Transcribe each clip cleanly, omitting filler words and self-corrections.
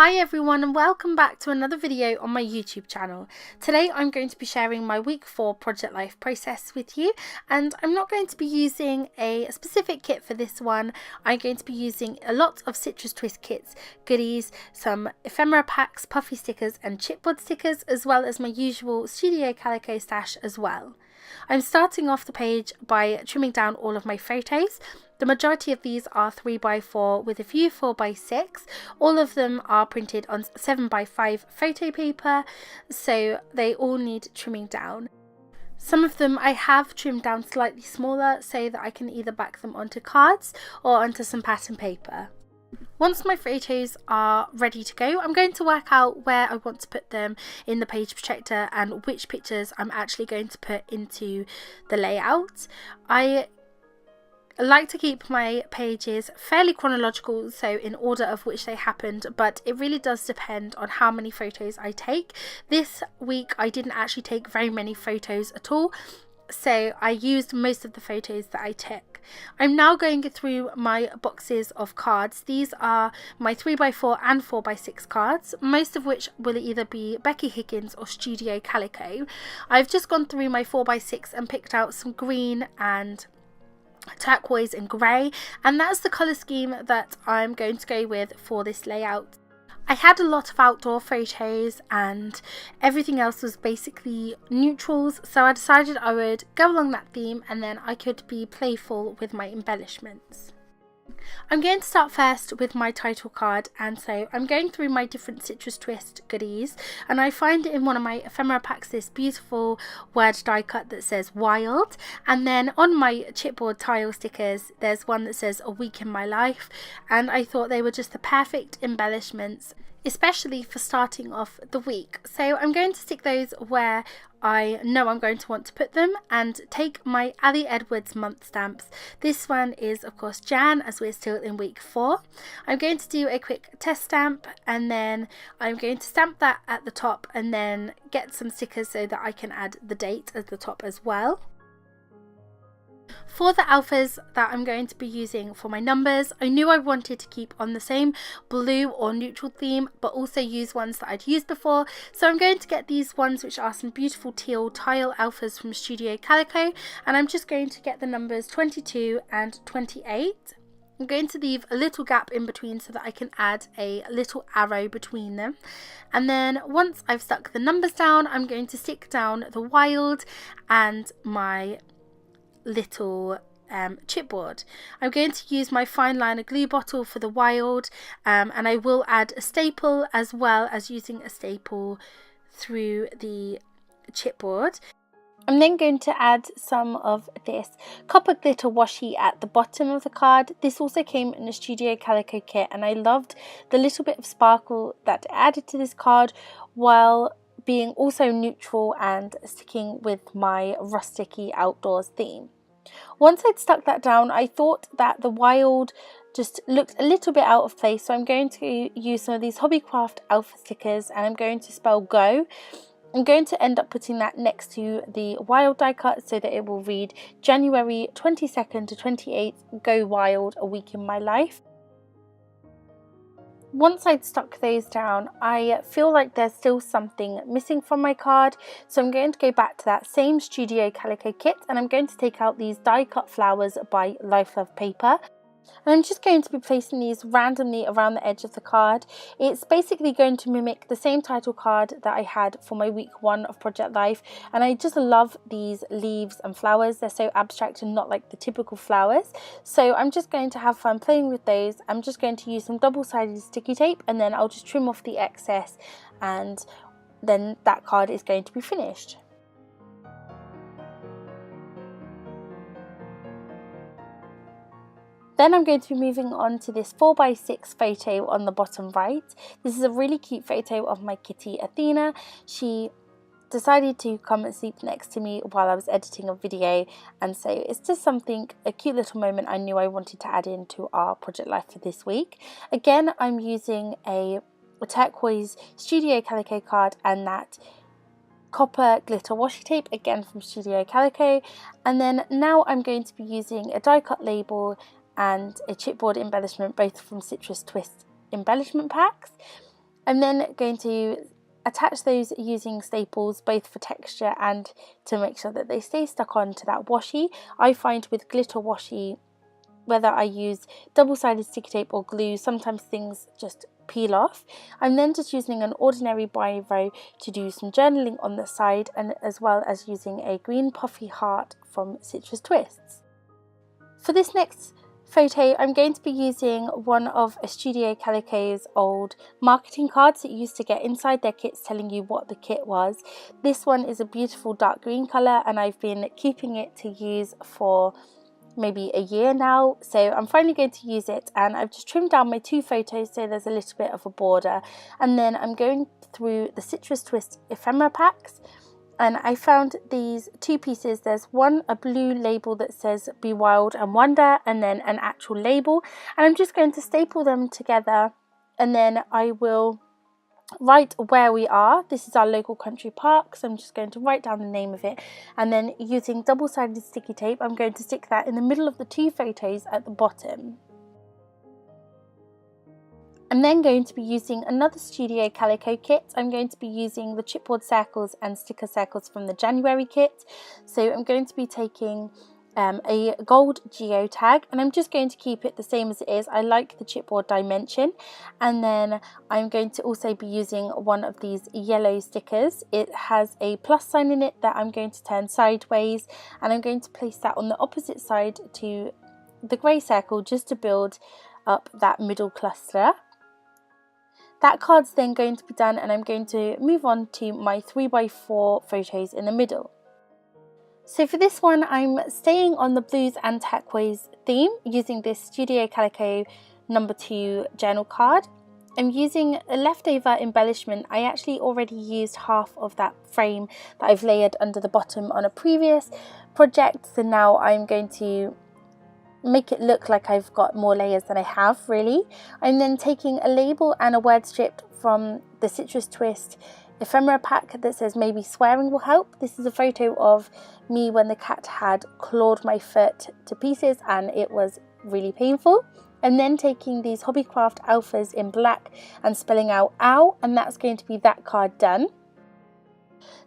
Hi everyone and welcome back to another video on my YouTube channel. Today I'm going to be sharing my week 4 project life process with you, and I'm not going to be using a specific kit for this one. I'm going to be using a lot of CitrusTwistKits goodies, some ephemera packs, puffy stickers and chipboard stickers, as well as my usual Studio Calico stash as well. I'm starting off the page by trimming down all of my photos. The majority of these are 3x4 with a few 4x6. All of them are printed on 7x5 photo paper, so they all need trimming down. Some of them I have trimmed down slightly smaller so that I can either back them onto cards or onto some pattern paper. Once my photos are ready to go, I'm going to work out where I want to put them in the page protector and which pictures I'm actually going to put into the layout. I like to keep my pages fairly chronological, so in order of which they happened, but it really does depend on how many photos I take. This week I didn't actually take very many photos at all, so I used most of the photos that I took. I'm now going through my boxes of cards. These are my 3x4 and 4x6 cards, most of which will either be Becky Higgins or Studio Calico. I've just gone through my 4x6 and picked out some green and turquoise and grey, and that's the colour scheme that I'm going to go with for this layout. I had a lot of outdoor photos and everything else was basically neutrals, so I decided I would go along that theme and then I could be playful with my embellishments. I'm going to start first with my title card, and so I'm going through my different Citrus Twist goodies, and I find in one of my ephemera packs this beautiful word die cut that says wild, and then on my chipboard tile stickers there's one that says a week in my life, and I thought they were just the perfect embellishments, especially for starting off the week. So I'm going to stick those where I know I'm going to want to put them, and take my Ali Edwards month stamps. This one is of course Jan, as we're still in week 4. I'm going to do a quick test stamp, and then I'm going to stamp that at the top and then get some stickers so that I can add the date at the top as well. For the alphas that I'm going to be using for my numbers, I knew I wanted to keep on the same blue or neutral theme, but also use ones that I'd used before. So I'm going to get these ones which are some beautiful teal tile alphas from Studio Calico, and I'm just going to get the numbers 22 and 28. I'm going to leave a little gap in between so that I can add a little arrow between them. And then once I've stuck the numbers down, I'm going to stick down the wild and my little chipboard. I'm going to use my fine liner glue bottle for the wild, and I will add a staple as well as using a staple through the chipboard. I'm then going to add some of this copper glitter washi at the bottom of the card. This also came in a Studio Calico kit, and I loved the little bit of sparkle that added to this card while being also neutral and sticking with my rusticy outdoors theme. Once I'd stuck that down, I thought that the wild just looked a little bit out of place, so I'm going to use some of these Hobbycraft alpha stickers, and I'm going to spell go. I'm going to end up putting that next to the wild die cut so that it will read January 22nd to 28th, go wild, a week in my life. Once I'd stuck those down, I feel like there's still something missing from my card, so I'm going to go back to that same Studio Calico kit, and I'm going to take out these die cut flowers by Life Love paper. And I'm just going to be placing these randomly around the edge of the card. It's basically going to mimic the same title card that I had for my week 1 of Project Life, and I just love these leaves and flowers. They're so abstract and not like the typical flowers, so I'm just going to have fun playing with those. I'm just going to use some double-sided sticky tape, and then I'll just trim off the excess, and then that card is going to be finished. Then I'm going to be moving on to this 4x6 photo on the bottom right. This is a really cute photo of my kitty Athena. She decided to come and sleep next to me while I was editing a video, and so it's just something, a cute little moment I knew I wanted to add into our project life for this week. Again, I'm using a turquoise Studio Calico card and that copper glitter washi tape, again from Studio Calico, and then now I'm going to be using a die cut label and a chipboard embellishment, both from Citrus Twist embellishment packs. I'm then going to attach those using staples, both for texture and to make sure that they stay stuck onto that washi. I find with glitter washi, whether I use double-sided sticky tape or glue, sometimes things just peel off. I'm then just using an ordinary biro to do some journaling on the side, and as well as using a green puffy heart from Citrus Twists. For this next photo, I'm going to be using one of Studio Calico's old marketing cards that you used to get inside their kits telling you what the kit was. This one is a beautiful dark green colour, and I've been keeping it to use for maybe a year now, so I'm finally going to use it, and I've just trimmed down my 2 photos so there's a little bit of a border. And then I'm going through the Citrus Twist ephemera packs, and I found these 2 pieces. There's one, a blue label that says Be Wild and Wonder, and then an actual label, and I'm just going to staple them together, and then I will write where we are. This is our local country park, so I'm just going to write down the name of it, and then using double-sided sticky tape I'm going to stick that in the middle of the 2 photos at the bottom. I'm then going to be using another Studio Calico kit. I'm going to be using the chipboard circles and sticker circles from the January kit. So I'm going to be taking a gold geotag, and I'm just going to keep it the same as it is. I like the chipboard dimension. And then I'm going to also be using one of these yellow stickers. It has a plus sign in it that I'm going to turn sideways, and I'm going to place that on the opposite side to the grey circle just to build up that middle cluster. That card's then going to be done, and I'm going to move on to my 3x4 photos in the middle. So for this one, I'm staying on the blues and turquoise theme using this Studio Calico No. 2 journal card. I'm using a leftover embellishment. I actually already used half of that frame that I've layered under the bottom on a previous project, so now I'm going to make it look like I've got more layers than I have really. I'm then taking a label and a word strip from the Citrus Twist ephemera pack that says Maybe Swearing Will Help. This is a photo of me when the cat had clawed my foot to pieces, and it was really painful. And then taking these Hobbycraft alphas in black and spelling out ow, and that's going to be that card done.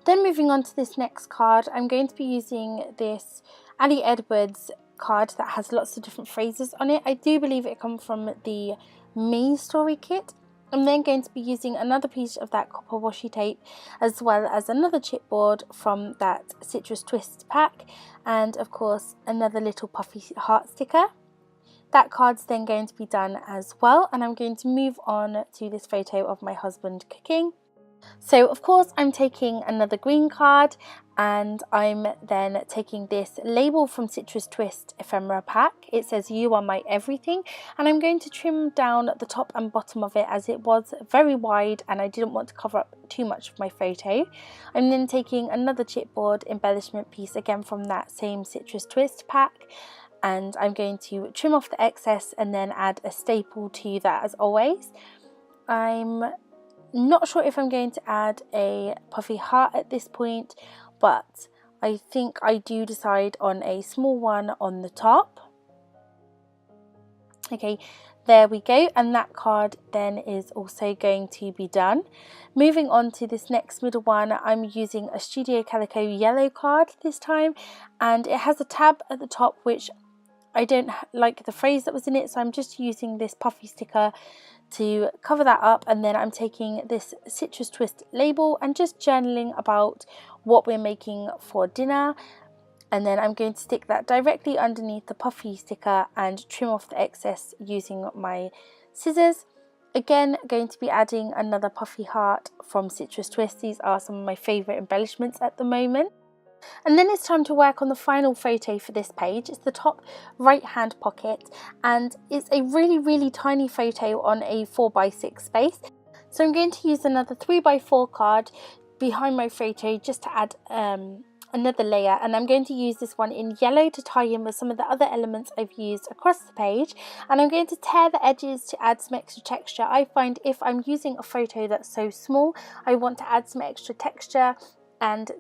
Then moving on to this next card, I'm going to be using this Ali Edwards card that has lots of different phrases on it. I do believe it comes from the Me Story kit. I'm then going to be using another piece of that copper washi tape, as well as another chipboard from that Citrus Twist pack, and of course another little puffy heart sticker. That card's then going to be done as well, and I'm going to move on to this photo of my husband cooking. So of course I'm taking another green card, and I'm then taking this label from Citrus Twist ephemera pack. It says You Are My Everything, and I'm going to trim down the top and bottom of it as it was very wide and I didn't want to cover up too much of my photo. I'm then taking another chipboard embellishment piece again from that same Citrus Twist pack, and I'm going to trim off the excess and then add a staple to that as always. I'm not sure if I'm going to add a puffy heart at this point, but I think I do decide on a small one on the top. Okay, there we go, and that card then is also going to be done. Moving on to this next middle one, I'm using a Studio Calico yellow card this time, and it has a tab at the top which I don't like the phrase that was in it, so I'm just using this puffy sticker to cover that up. And then I'm taking this Citrus Twist label and just journaling about what we're making for dinner, and then I'm going to stick that directly underneath the puffy sticker and trim off the excess using my scissors. Again, going to be adding another puffy heart from Citrus Twist. These are some of my favourite embellishments at the moment. And then it's time to work on the final photo for this page. It's the top right hand pocket, and it's a really tiny photo on a 4x6 space. So I'm going to use another 3x4 card behind my photo just to add another layer, and I'm going to use this one in yellow to tie in with some of the other elements I've used across the page, and I'm going to tear the edges to add some extra texture. I find if I'm using a photo that's so small, I want to add some extra texture, and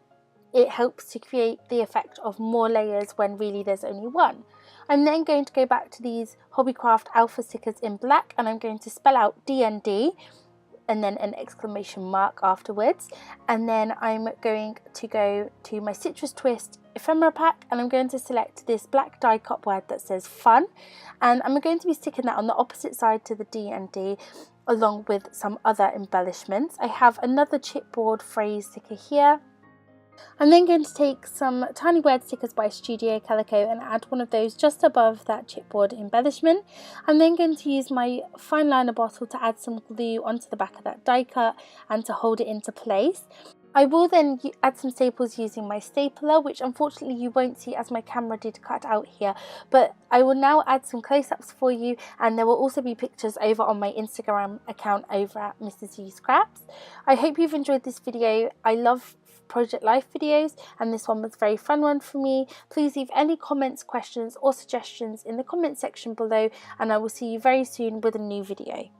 it helps to create the effect of more layers when really there's only one. I'm then going to go back to these Hobbycraft alpha stickers in black, and I'm going to spell out DND and then an exclamation mark afterwards. And then I'm going to go to my Citrus Twist ephemera pack, and I'm going to select this black die cut word that says fun, and I'm going to be sticking that on the opposite side to the D and D, along with some other embellishments. I have another chipboard phrase sticker here. I'm then going to take some tiny word stickers by Studio Calico and add one of those just above that chipboard embellishment. I'm then going to use my fine liner bottle to add some glue onto the back of that die cut and to hold it into place. I will then add some staples using my stapler, which unfortunately you won't see as my camera did cut out here, but I will now add some close-ups for you, and there will also be pictures over on my Instagram account over at Mrs. U Scraps. I hope you've enjoyed this video. I love Project Life videos, and this one was a very fun one for me. Please leave any comments, questions or suggestions in the comment section below, and I will see you very soon with a new video.